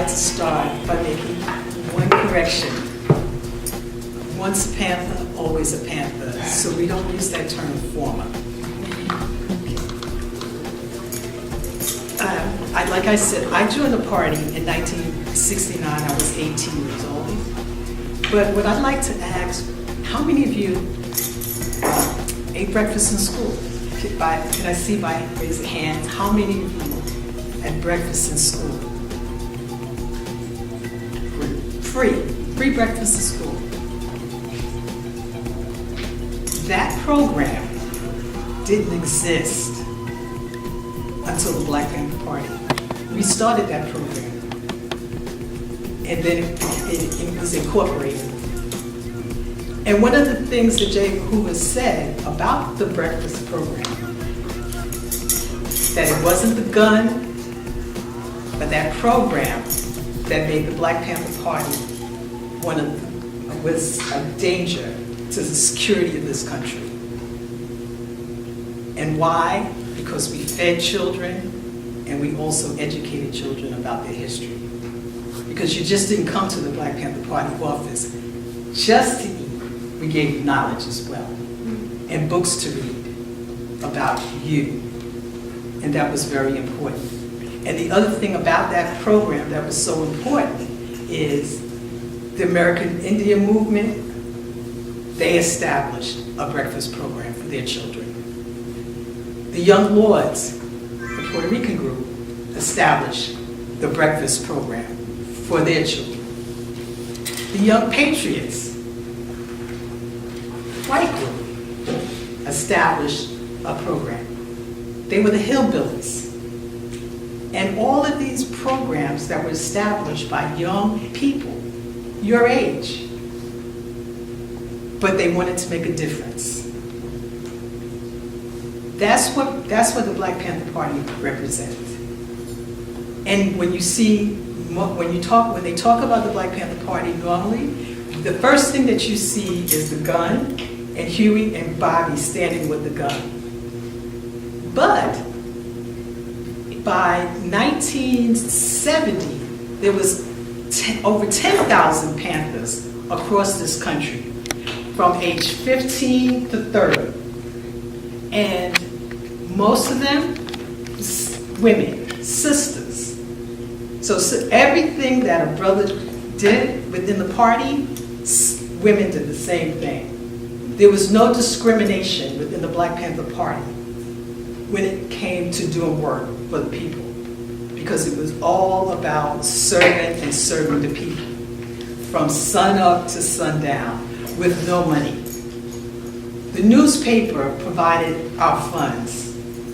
like to start by making one correction. Once a Panther, always a Panther. So we don't use that term former. Like I said, I joined the party in 1969. I was 18 years old. But what I'd like to ask, how many of you ate breakfast in school? Can I see by raising hands? How many of you had breakfast in school? Free breakfast in school. That program didn't exist until the Black Panther Party. We started that program, and then it was incorporated. And one of the things that J. Edgar Hoover said about the breakfast program, that it wasn't the gun, but that program that made the Black Panther Party was a danger to the security of this country. And why? Because we fed children and we also educated children about their history. Because you just didn't come to the Black Panther Party office just to eat. We gave you knowledge as well and books to read about you. And that was very important. And the other thing about that program that was so important is the American Indian movement. They established a breakfast program for their children. The Young Lords, the Puerto Rican group, established the breakfast program for their children. The Young Patriots, white group, established a program. They were the Hillbillies. And all of these programs that were established by young people, your age, but they wanted to make a difference. That's what the Black Panther Party represents. And when they talk about the Black Panther Party, normally, the first thing that you see is the gun and Huey and Bobby standing with the gun. But by 1970, there was over 10,000 Panthers across this country, from age 15 to 30. And most of them, women, sisters. So everything that a brother did within the party, women did the same thing. There was no discrimination within the Black Panther Party when it came to doing work for the people, because it was all about serving and serving the people from sun up to sundown with no money. The newspaper provided our funds,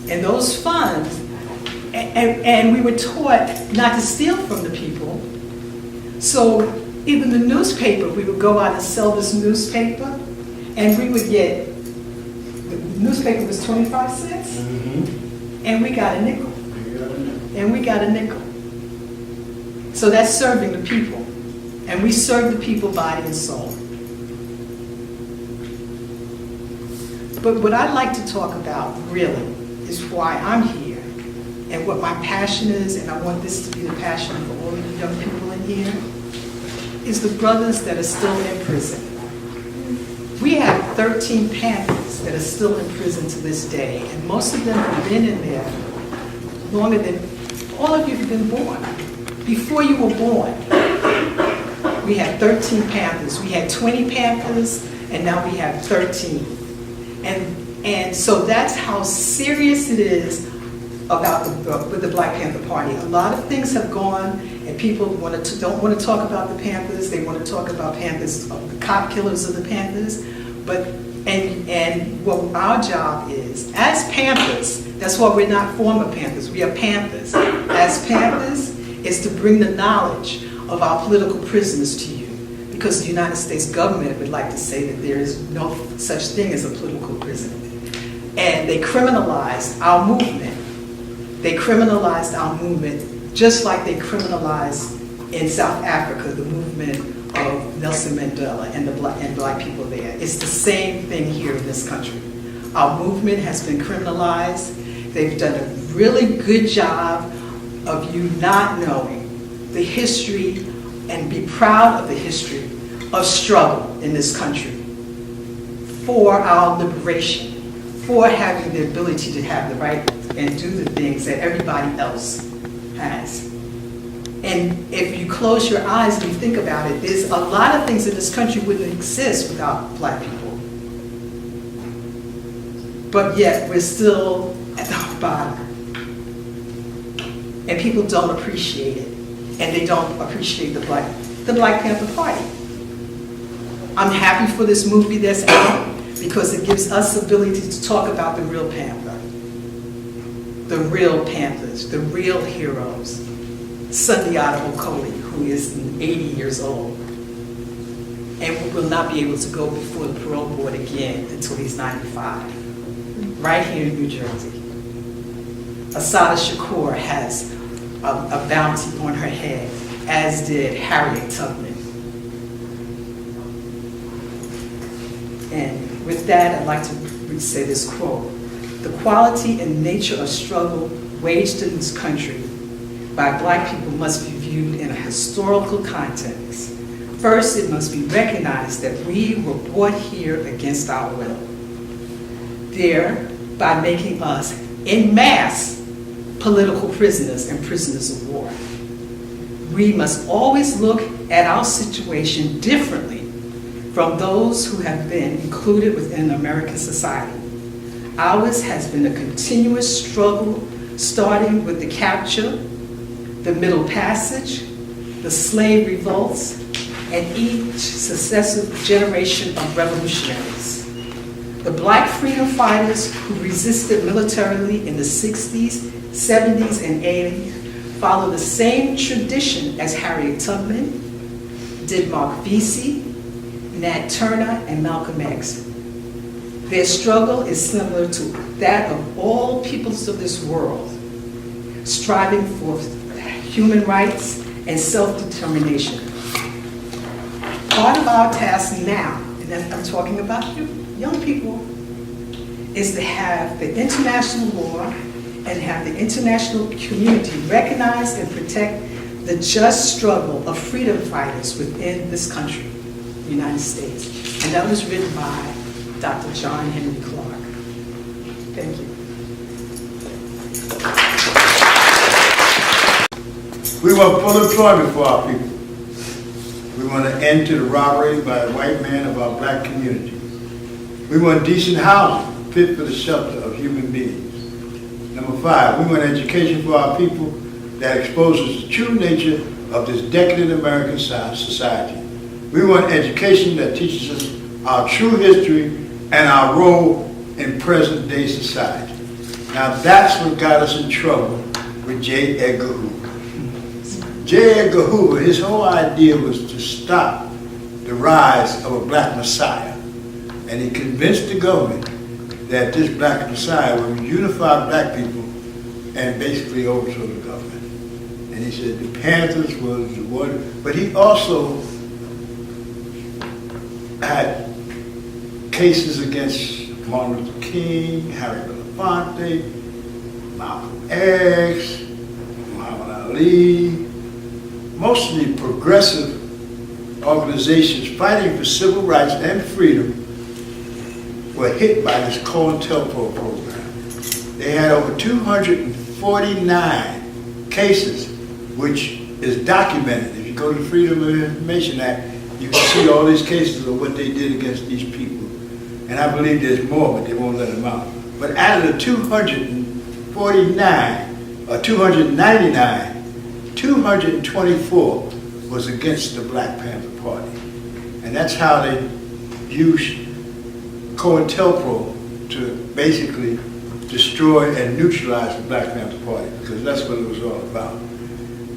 and those funds, and we were taught not to steal from the people. So even the newspaper, we would go out and sell this newspaper, and we would get, the newspaper was 25 cents, and we got a nickel. And we got a nickel. So that's serving the people. And we serve the people body and soul. But what I'd like to talk about really is why I'm here and what my passion is, and I want this to be the passion for all of the young people in here, is the brothers that are still in prison. We have 13 Panthers that are still in prison to this day, and most of them have been in there longer than all of you have been born. Before you were born, we had 13 Panthers. We had 20 Panthers, and now we have 13. And so that's how serious it is about with the Black Panther Party. A lot of things have gone, and people don't want to talk about the Panthers. They want to talk about Panthers, the cop killers of the Panthers. And what our job is, as Panthers, that's why we're not former Panthers, we are Panthers. As Panthers, is to bring the knowledge of our political prisoners to you. Because the United States government would like to say that there is no such thing as a political prisoner. And they criminalized our movement. They criminalized our movement just like they criminalized in South Africa the movement of Nelson Mandela and black people there. It's the same thing here in this country. Our movement has been criminalized. They've done a really good job of you not knowing the history and be proud of the history of struggle in this country for our liberation, for having the ability to have the right and do the things that everybody else has. And if you close your eyes and you think about it, there's a lot of things in this country wouldn't exist without black people. But yet we're still at the bottom. And people don't appreciate it. And they don't appreciate the Black Panther Party. I'm happy for this movie that's out because it gives us the ability to talk about the real Panther. The real Panthers, the real heroes. Sundiata Okolie, who is 80 years old, and will not be able to go before the parole board again until he's 95, right here in New Jersey. Assata Shakur has a bounty on her head, as did Harriet Tubman. And with that, I'd like to say this quote: "The quality and nature of struggle waged in this country by black people must be viewed in a historical context. First, it must be recognized that we were brought here against our will, thereby making us en masse political prisoners and prisoners of war. We must always look at our situation differently from those who have been included within American society. Ours has been a continuous struggle, starting with the capture, the Middle Passage, the slave revolts, and each successive generation of revolutionaries. The black freedom fighters who resisted militarily in the 60s, 70s, and 80s follow the same tradition as Harriet Tubman, did Mark Vesey, Nat Turner, and Malcolm X. Their struggle is similar to that of all peoples of this world, striving for human rights and self-determination. Part of our task now, and I'm talking about you, young people, is to have the international law and have the international community recognize and protect the just struggle of freedom fighters within this country, the United States. And that was written by Dr. John Henry Clark. Thank you. We want full employment for our people. We want an end to the robbery by the white man of our black community. We want decent housing fit for the shelter of human beings. Number 5, we want education for our people that exposes the true nature of this decadent American society. We want education that teaches us our true history and our role in present day society. Now that's what got us in trouble with J. Edgar Hoover. J. Edgar Hoover, his whole idea was to stop the rise of a black messiah. And he convinced the government that this black messiah would unify black people and basically overthrow the government. And he said the Panthers was the one, but he also had cases against Martin Luther King, Harry Belafonte, Malcolm X, Muhammad Ali. Most of the progressive organizations fighting for civil rights and freedom were hit by this COINTELPRO program. They had over 249 cases, which is documented. If you go to the Freedom of Information Act, you can see all these cases of what they did against these people. And I believe there's more, but they won't let them out. But out of the 249, or 299, 224 was against the Black Panther Party. And that's how they used COINTELPRO to basically destroy and neutralize the Black Panther Party, because that's what it was all about.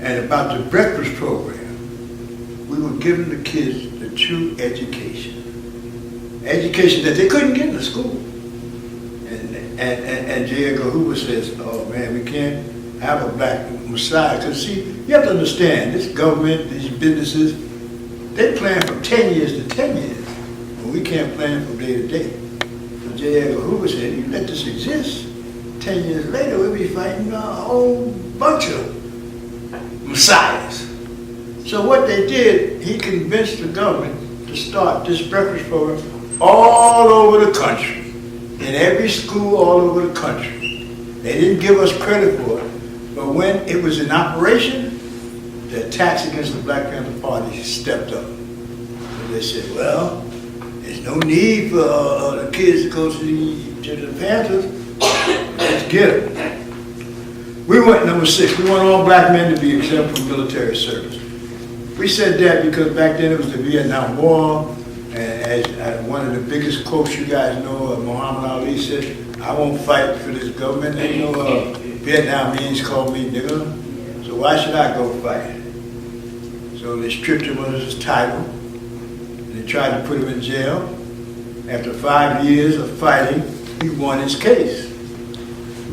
And about the breakfast program, we were giving the kids the true education. Education that they couldn't get in the school. And J. Edgar Hoover says, oh man, we can't have a black messiah. Because see, you have to understand, this government, these businesses, they plan from 10 years to 10 years. But we can't plan from day to day. So J. Edgar Hoover said, you let this exist, 10 years later we'll be fighting a whole bunch of messiahs. So what they did, he convinced the government to start this breakfast program all over the country, in every school all over the country. They didn't give us credit for it, but when it was in operation, the attacks against the Black Panther Party stepped up. And they said, well, there's no need for the kids to go to the Panthers. Let's get them. We went, number 6, we want all black men to be exempt from military service. We said that because back then it was the Vietnam War, and as one of the biggest quotes you guys know, Muhammad Ali said, I won't fight for this government. Ain't no Vietnamese call me nigger, so why should I go fight? So they stripped him of his title, and they tried to put him in jail. After 5 years of fighting, he won his case.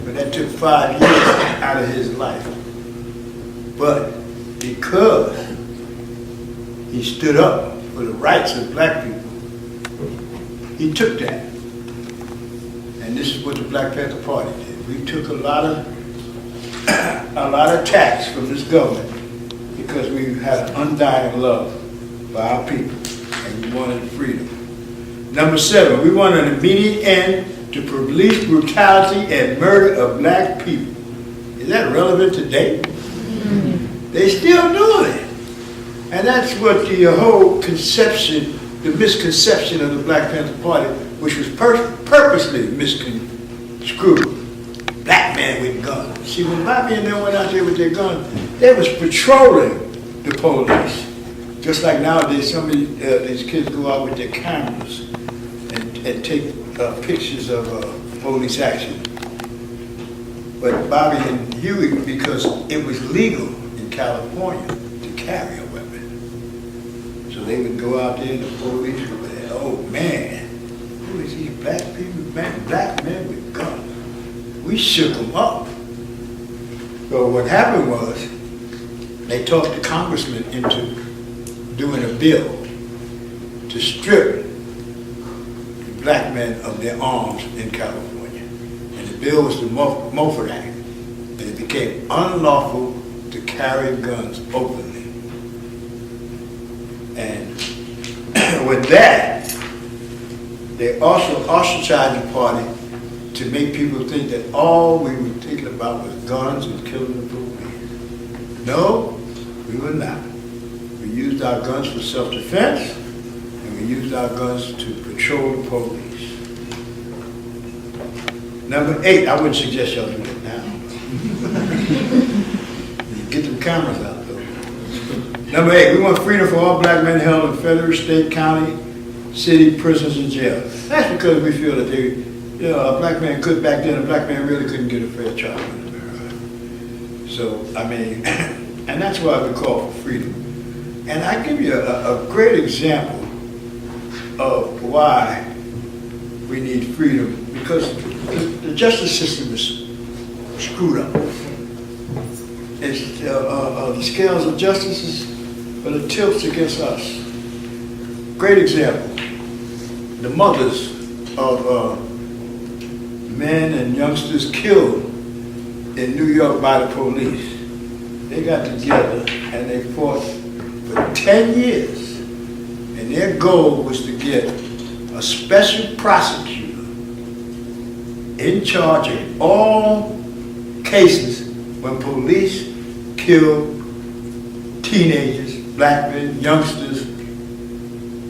But that took 5 years out of his life. But because he stood up for the rights of black people, he took that. And this is what the Black Panther Party did. We took a lot of tax from this government because we had undying love for our people and we wanted freedom. Number 7, we want an immediate end to police brutality and murder of black people. Is that relevant today? They still doing it. And that's what the whole conception, the misconception of the Black Panther Party, which was purposely misconstrued. Black men with guns. See, when Bobby and them went out there with their guns, they was patrolling the police. Just like nowadays, some of these kids go out with their cameras and take pictures of police action. But Bobby and Huey, because it was legal in California to carry a weapon. So they would go out there and the police would say, oh man, who is these black people, black men with guns? We shook them up. So what happened was, they talked the congressman into doing a bill to strip black men of their arms in California. And the bill was the Mulford Act. And it became unlawful to carry guns openly. And with that, they also ostracized the party to make people think that all we were thinking about was guns and killing the police. No, we were not. We used our guns for self-defense, and we used our guns to patrol the police. Number 8, I wouldn't suggest y'all do that now. Get them cameras out, though. Number 8, we want freedom for all black men held in federal, state, county, city, prisons, and jails. That's because we feel that a black man could, back then, a black man really couldn't get a fair trial in America. So, I mean, and that's why we call for freedom. And I give you a great example of why we need freedom, because the justice system is screwed up. It's, the scales of justice is, but it tilts against us. Great example, the mothers of men and youngsters killed in New York by the police. They got together and they fought for 10 years. And their goal was to get a special prosecutor in charge of all cases when police kill teenagers, black men, youngsters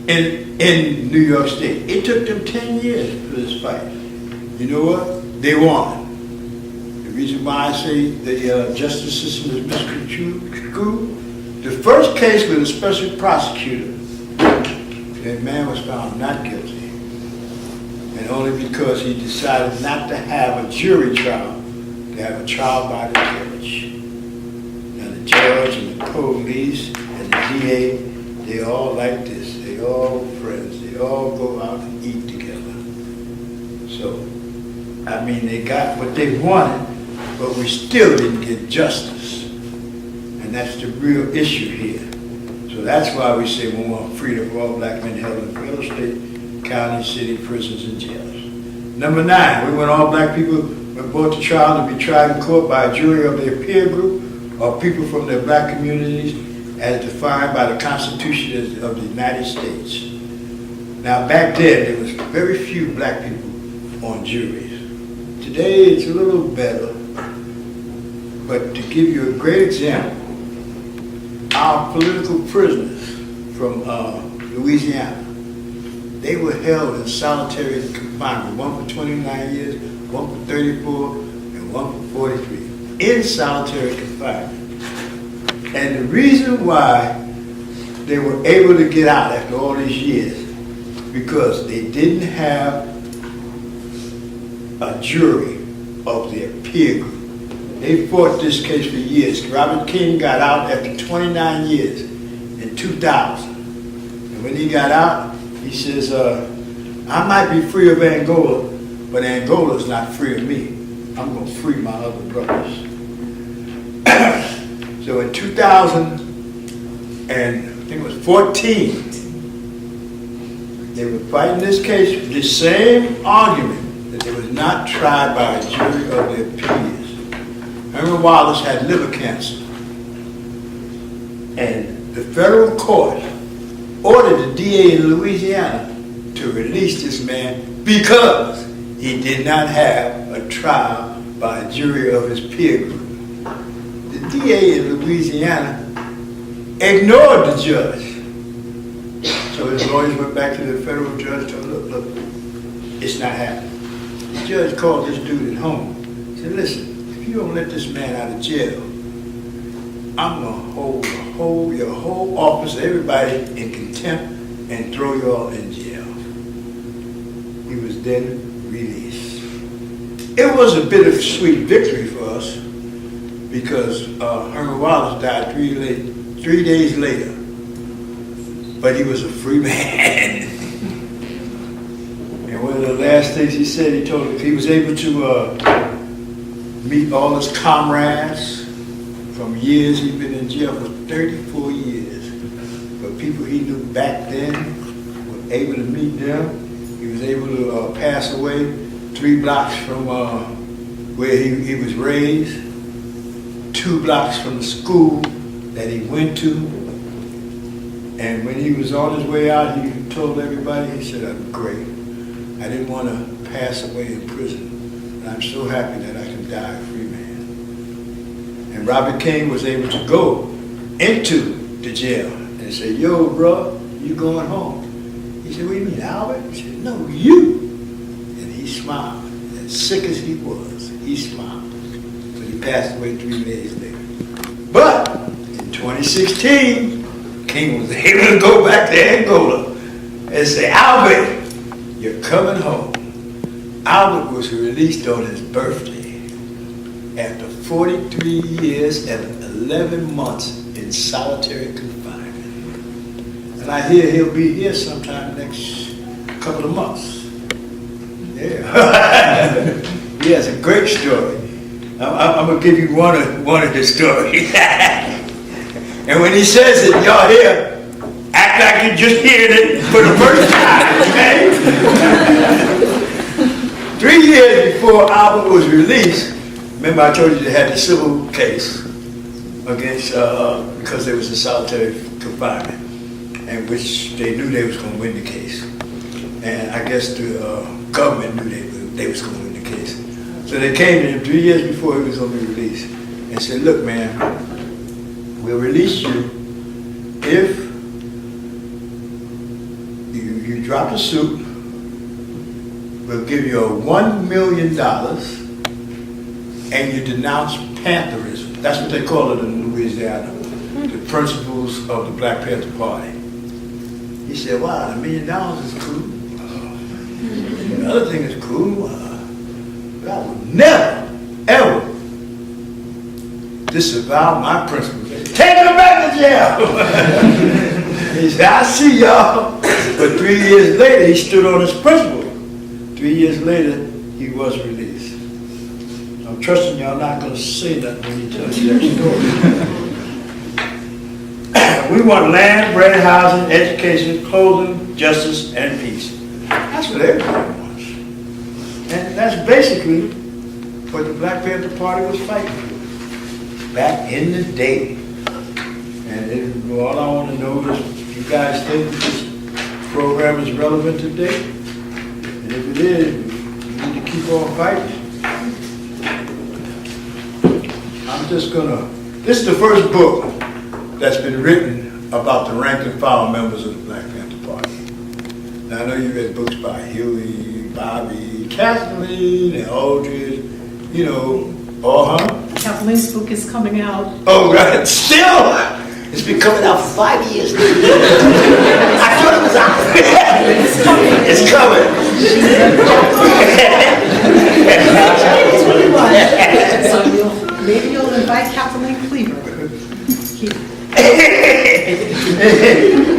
in New York State. It took them 10 years for this fight. You know what? They won. The reason why I say the justice system is misconstrued, the first case with a special prosecutor, that man was found not guilty. And only because he decided not to have a jury trial, to have a trial by the judge. Now the judge and the police and the DA, they all like this. They all friends. They all go out and eat together. So, I mean, they got what they wanted, but we still didn't get justice. And that's the real issue here. So that's why we say we want freedom for all black men held in federal, state, county, city, prisons, and jails. Number 9, we want all black people when brought to trial to be tried in court by a jury of their peer group or people from their black communities as defined by the Constitution of the United States. Now back then, there was very few black people on juries. Today, it's a little better, but to give you a great example, our political prisoners from Louisiana, they were held in solitary confinement, one for 29 years, one for 34, and one for 43, in solitary confinement. And the reason why they were able to get out after all these years, because they didn't have a jury of their peer group. They fought this case for years. Robert King got out after 29 years in 2000. And when he got out, he says, I might be free of Angola, but Angola's not free of me. I'm going to free my other brothers. So in 2000, and I think it was 14, they were fighting this case with the same argument that they was not tried by a jury of their peers. Herman Wallace had liver cancer. And the federal court ordered the DA in Louisiana to release this man because he did not have a trial by a jury of his peer group. The DA in Louisiana ignored the judge. So his lawyers went back to the federal judge and told him, look, it's not happening. The judge called this dude at home. He said, listen, if you don't let this man out of jail, I'm going to hold your whole office, everybody, in contempt and throw you all in jail. He was then released. It was a bittersweet victory for us because Herman Wallace died 3 days later, but he was a free man. And one of the last things he said, he told us he was able to meet all his comrades from years he'd been in jail for 34 years. But people he knew back then were able to meet them. He was able to pass away 3 blocks from where he was raised, 2 blocks from the school that he went to. And when he was on his way out, he told everybody, he said, I'm great. I didn't want to pass away in prison. And I'm so happy that I can die a free man. And Robert King was able to go into the jail and say, yo, bro, you going home? He said, what do you mean, Albert? He said, no, you. And he smiled. As sick as he was, he smiled. But he passed away 3 days later. But in 2016, King was able to go back to Angola and say, Albert, you're coming home. Albert was released on his birthday after 43 years and 11 months in solitary confinement. And I hear he'll be here sometime next couple of months. Yeah. He has a great story. I'm going to give you one of his stories. And when he says it, y'all hear, act like you just heard it for the first time, okay? 3 years before Albert was released, remember I told you they had the civil case against, because they was in solitary confinement, and which they knew they was going to win the case. And I guess the government knew they was going to win the case. So they came to him 3 years before he was going to be released and said, look, man, we'll release you if you drop the suit. We'll give you $1 million and you denounce Pantherism. That's what they call it in Louisiana, the principles of the Black Panther Party. He said, wow, $1 million is cool. The other thing is cool. But I would never, ever disavow my principles. Take him back to jail. He said, I see y'all. But 3 years later, he stood on his principle. 3 years later, he was released. I'm trusting y'all not going to say nothing when he tells you that story. We want land, bread, housing, education, clothing, justice, and peace. That's what everybody wants. And that's basically what the Black Panther Party was fighting for back in the day. And And all I want to know is, you guys think this program is relevant today? And if it is, we need to keep on fighting. I'm just gonna, this is the first book that's been written about the rank and file members of the Black Panther Party. Now I know you read books by Huey, Bobby, Kathleen, and Aldridge, you know, Kathleen's book is coming out. Oh, right, still? It's been coming out for 5 years. I thought it was out. It's coming. It's coming. So maybe you'll invite Kathleen Cleaver.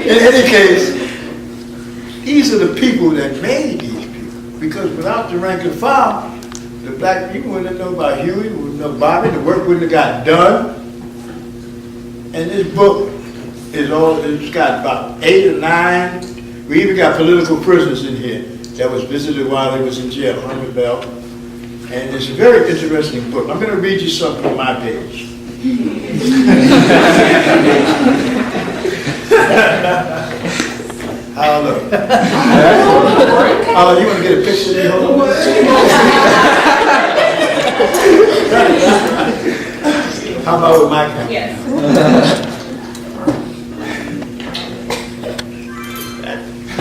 In any case, these are the people that made these people. Because without the rank and file, the black people wouldn't know about Huey, wouldn't know Bobby, the work wouldn't have got done. And this book is it's got about 8 or 9. We even got political prisoners in here that was visited while they was in jail, Herman Bell. And it's a very interesting book. I'm going to read you something from my page. How look? Oh, you want to get a picture there? Hold on. How about with my camera? Yes.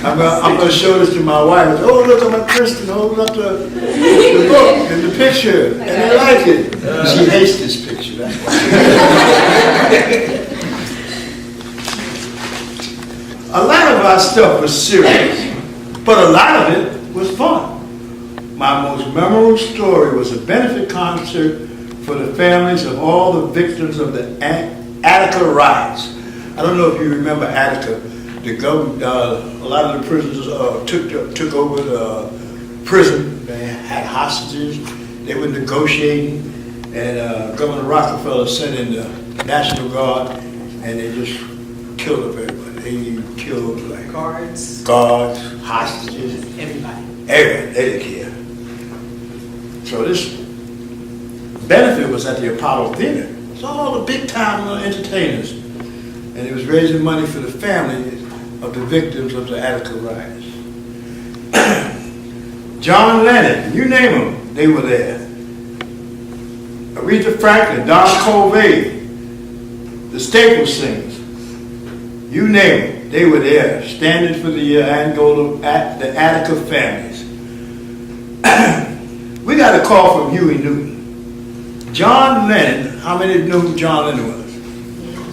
I'm going to show this to my wife. Oh, look at my Kristen holding up the book and the picture. And they like it. She hates this picture. That's why. A lot of our stuff was serious, but a lot of it was fun. My most memorable story was a benefit concert for the families of all the victims of the Attica riots. I don't know if you remember Attica. The government, a lot of the prisoners took over the prison. They had hostages. They were negotiating, and Governor Rockefeller sent in the National Guard, and they just killed up everybody. They killed like Guards, hostages, everybody. Everybody, they didn't care. So this benefit was at the Apollo Theater. It's all the big time entertainers. And it was raising money for the families of the victims of the Attica riots. John Lennon, you name them, they were there. Aretha Franklin, Don Colvey, the Staples Singers, you name them, they were there, standing for the Angola, the Attica families. We got a call from Huey Newton. John Lennon, how many knew who John Lennon was?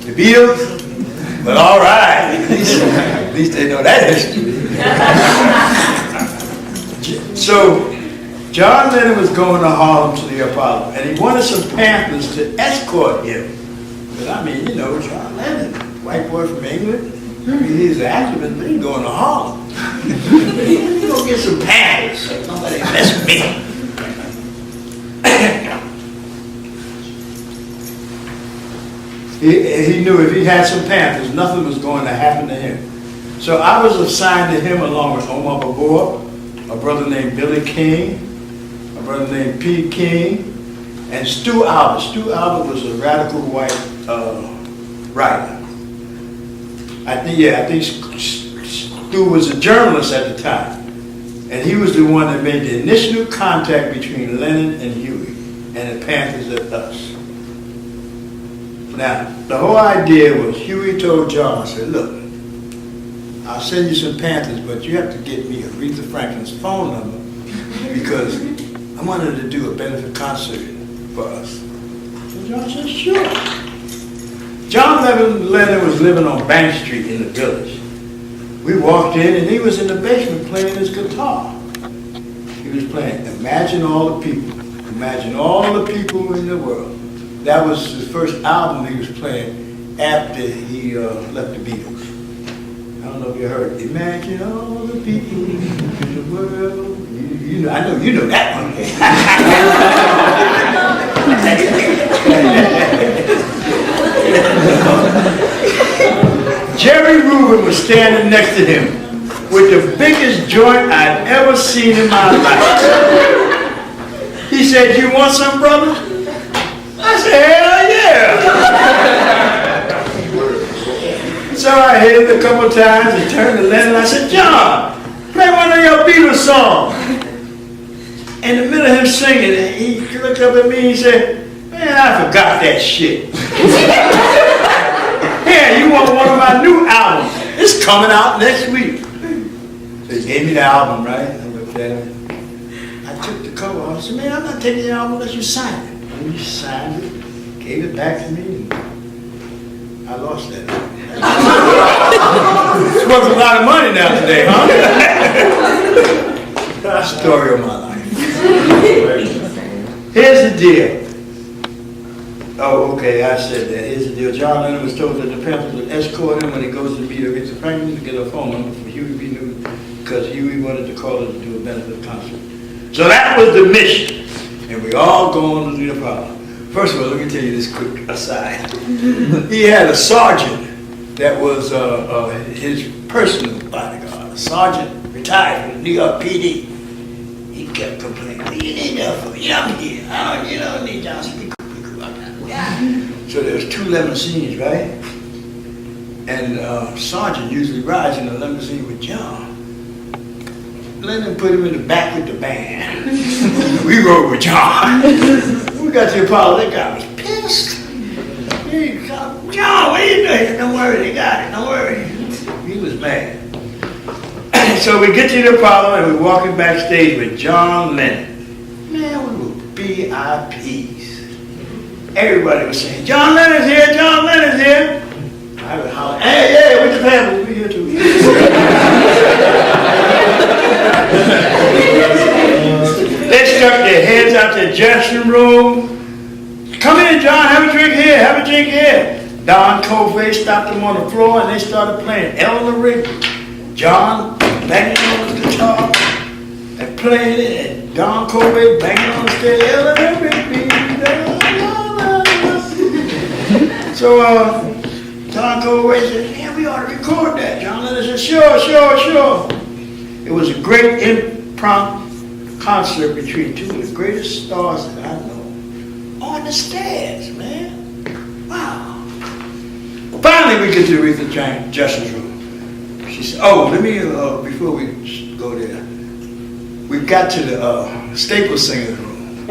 The Beatles? But all right, at least they know that history. So, John Lennon was going to Harlem to the Apollo, and he wanted some Panthers to escort him. But I mean, you know, John Lennon, white boy from England, I mean, he's an activist, but he's going to Harlem. He's going to get some Panthers, so nobody mess with me. He knew if he had some Panthers, nothing was going to happen to him. So I was assigned to him along with Omar Babur, a brother named Billy King, a brother named Pete King, and Stu Albert. Stu Albert was a radical white writer. I think Stu was a journalist at the time. And he was the one that made the initial contact between Lennon and Huey and the Panthers and us. Now, the whole idea was Huey told John, I said, look, I'll send you some Panthers, but you have to get me Aretha Franklin's phone number because I wanted to do a benefit concert for us. So John said, sure. John Lennon was living on Bank Street in the Village. We walked in and he was in the basement playing his guitar. He was playing Imagine All the People. Imagine all the people in the world. That was his first album he was playing after he left the Beatles. I don't know if you heard it. Imagine all the people in the world. You know, I know you know that one. Jerry Rubin was standing next to him with the biggest joint I'd ever seen in my life. He said, "You want some, brother?" I said, "Hell yeah." I hit him a couple times and turned to Lennon. I said, John, play one of your Beatles songs. In the middle of him singing, and he looked up at me and he said, man, I forgot that shit. Yeah, you want one of my new albums. It's coming out next week. So he gave me the album, right? I looked at it. I took the cover off. I said, man, I'm not taking the album unless you sign it. And he signed it, gave it back to me, and I lost that. It's worth a lot of money now today, huh? That's the story of my life. Here's the deal. Oh, okay, I said that. Here's the deal. John Lennon was told that the Panthers would escort him when he goes to meet Aretha Franklin to get a phone number for Huey B. Newton because Huey wanted to call her to do a benefit concert. So that was the mission. And we all going to do the problem. First of all, let me tell you this quick aside. He had a sergeant that was his personal bodyguard. A sergeant retired from the New York PD. He kept complaining, what do you need that for? I'm here. You don't need Johnson. So there was 2 limousines, right? And Sergeant usually rides in the limousine with John. Lennon put him in the back with the band. We rode with John. We got to Apollo, that guy was pissed. He called, John, what are you doing? Don't worry, they got it, don't worry. He was mad. So we get to the Apollo and we're walking backstage with John Lennon. Man, we were VIPs. Everybody was saying, John Lennon's here, John Lennon's here. I was hollering, hey, where's the family? We're here too. They stuck their heads out the dressing room. Come in, John, have a drink here, have a drink here. Don Covey stopped them on the floor and they started playing Eleanor Rigby. John banging on the guitar and playing it, and Don Covey banging on the stage, Eleanor Rigby. So Don Covey said, yeah, we ought to record that. John Lennon said, sure. It was a great impromptu concert between 2 of the greatest stars that I know on the stage, man. Wow. Finally, we get to Aretha Justin's room. She said, oh, let me, before we go there, we got to the Staples Singer's room.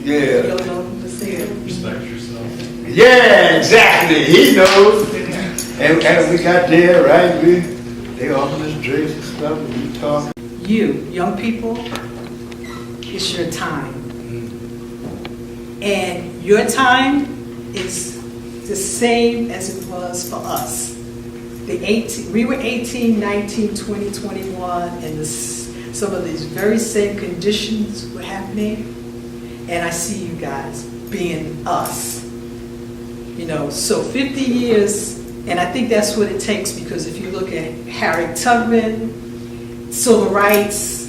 Yeah. Respect yourself. Yeah, exactly. He knows. And we got there, right? They offered us drinks and stuff, and we talked. You, young people, it's your time. And your time is the same as it was for us. We were 18, 19, 20, 21, and some of these very same conditions were happening. And I see you guys being us. So 50 years, and I think that's what it takes, because if you look at Harriet Tubman, civil rights,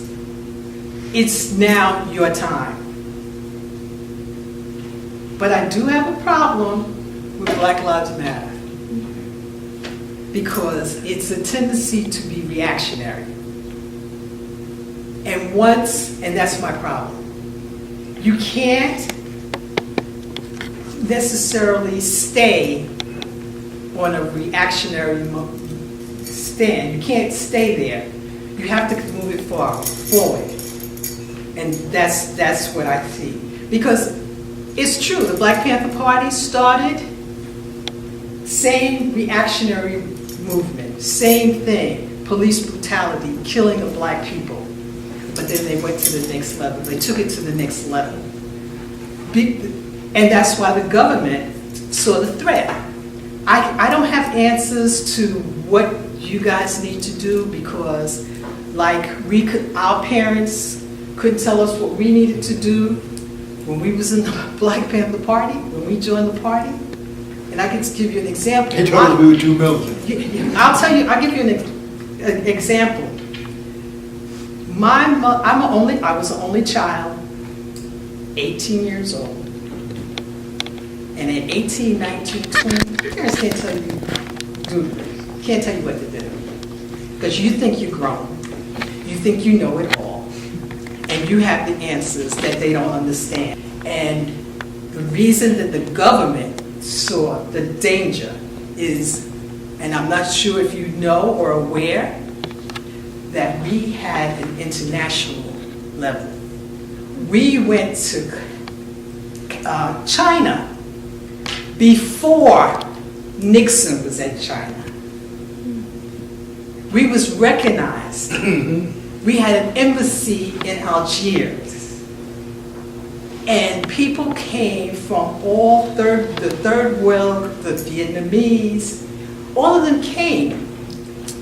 it's now your time. But I do have a problem with Black Lives Matter, because it's a tendency to be reactionary. And that's my problem. You can't necessarily stay on a reactionary stand. You can't stay there. You have to move it forward. And that's what I see. Because it's true, the Black Panther Party started, same reactionary movement, same thing, police brutality, killing of black people. But then they went to the next level. They took it to the next level. And that's why the government saw the threat. I don't have answers to what you guys need to do, because our parents couldn't tell us what we needed to do when we was in the Black Panther Party, when we joined the party. And I can give you an example. They told us we were too militant. I'll give you an example. I was the only child, 18 years old. And at 18, 19, 20, parents can't tell you what to do. Because you think you're grown. You think you know it all. And you have the answers that they don't understand. And the reason that the government saw the danger is And I'm not sure if you know or aware that we had an international level. We went to China before Nixon was in China. We was recognized. We had an embassy in Algiers. And people came from all the third world, the Vietnamese, all of them came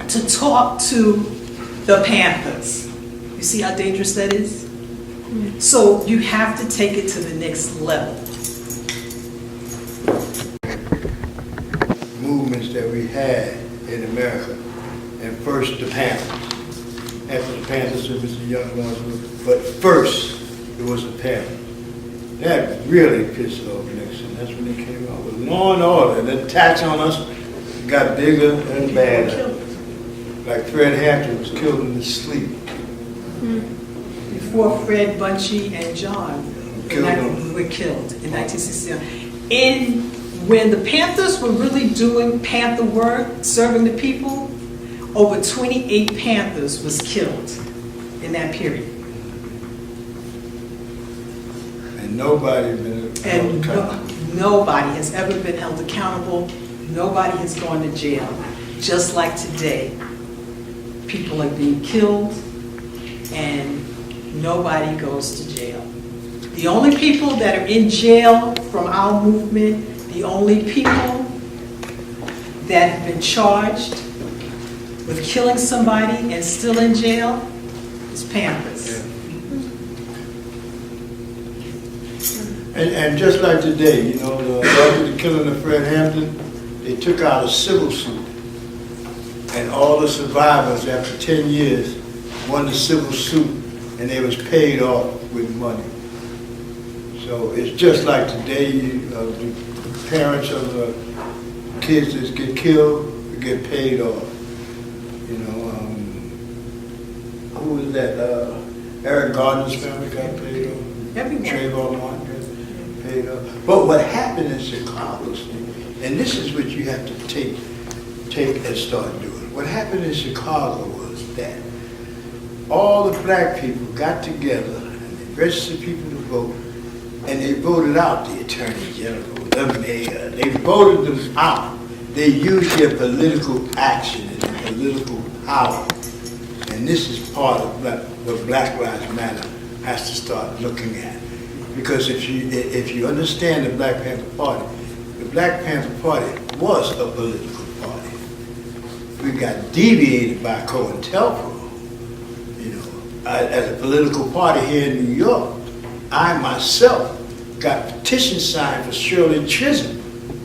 to talk to the Panthers. You see how dangerous that is? So you have to take it to the next level. Movements that we had in America, and first the Panthers. After the Panthers, it was the Young Ones, but first it was the Panthers. That really pissed off Nixon. That's when they came out with law and order. The attacks on us got bigger and badder. Like Fred Hampton was killed in his sleep. Before Fred, Bunchy, and John were killed in 1969. When the Panthers were really doing Panther work, serving the people, over 28 Panthers was killed in that period. And nobody been held accountable. Nobody has ever been held accountable. Nobody has gone to jail. Just like today, people are being killed and nobody goes to jail. The only people that are in jail from our movement, the only people that have been charged with killing somebody and still in jail is Panthers. Yeah. And just like today, you know, after the killing of Fred Hampton, they took out a civil suit. And all the survivors, after 10 years, won the civil suit, and they was paid off with money. So it's just like today, the parents of the kids that get killed get paid off. You know, who was that? Eric Gardner's family got paid off. Everyone. Trayvon Martin got paid off. But what happened in Chicago, Steve, and this is what you have to take and start doing. What happened in Chicago was that all the black people got together and they registered people to vote, and they voted out the attorney general, the mayor. They voted them out. They used their political action and their political power. And this is part of what Black Lives Matter has to start looking at. Because if you understand the Black Panther Party was a political party. We got deviated by COINTELPRO. You know, as a political party here in New York, I myself got petition signed for Shirley Chisholm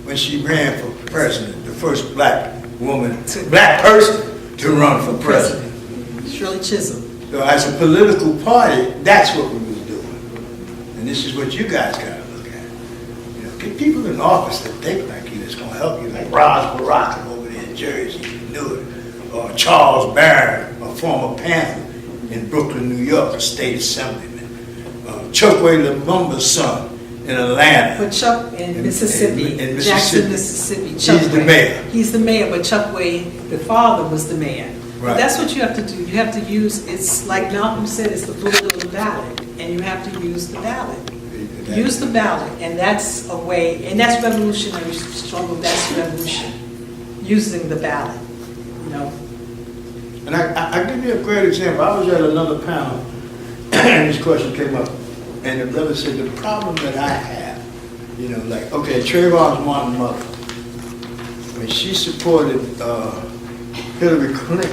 when she ran for president, the first black person to run for president. Shirley Chisholm. So as a political party, that's what we was doing. And this is what you guys got to look at. You know, get people in office that think like you, that's going to help you, like Ras Baraka over there in Jersey, Newark, or Charles Barron, a former Panther in Brooklyn, New York, a state assemblyman. Chokwe Lumumba's son in Atlanta. But Chuck in Mississippi, in Jackson, Mississippi. He's the mayor. He's the mayor, but Chokwe, the father, was the mayor. Right. But that's what you have to do. You have to use, it's like Malcolm said, it's the vote of the ballot, and you have to use the ballot. Use the ballot, and that's a way, and that's revolutionary struggle, that's revolution, using the ballot, you know. And I give you a great example. I was at another panel, and this question came up, and the brother said, the problem that I have, you know, like, okay, Trayvon's one mother. I mean, she supported Hillary Clinton.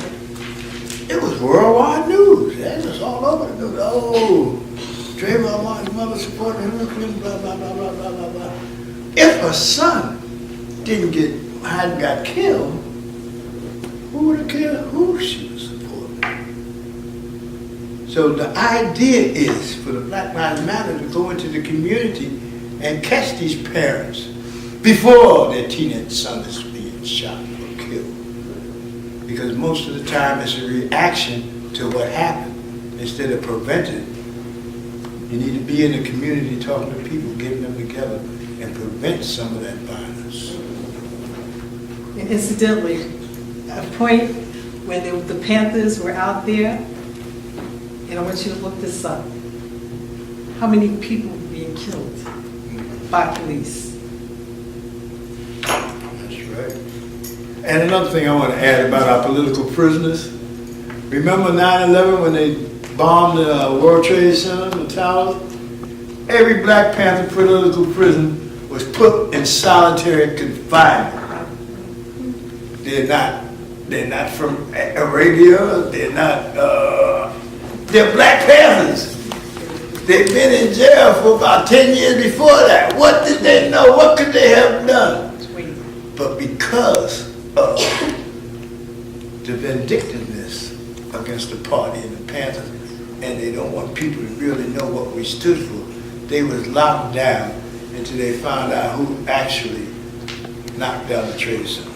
It was worldwide news. That was all over the news. Oh, Trayvon Martin's mother supported Hillary Clinton, blah, blah, blah, blah, blah, blah, blah. If her son hadn't got killed, who would have cared who she was supporting? So the idea is for the Black Lives Matter to go into the community and catch these parents before their teenage son is being shot or killed. Because most of the time it's a reaction to what happened instead of preventing it. You need to be in the community talking to people, getting them together and prevent some of that violence. And incidentally, a point when the Panthers were out there, and I want you to look this up, how many people were being killed by police? That's right. And another thing I want to add about our political prisoners. Remember 9/11 when they bombed the World Trade Center, the towers? Every Black Panther political prisoner was put in solitary confinement. They're not from Arabia, they're Black Panthers. They've been in jail for about 10 years before that. What did they know? What could they have done? But because of the vindictiveness against the party and the Panthers, and they don't want people to really know what we stood for, they was locked down until they found out who actually knocked down the Trade Center.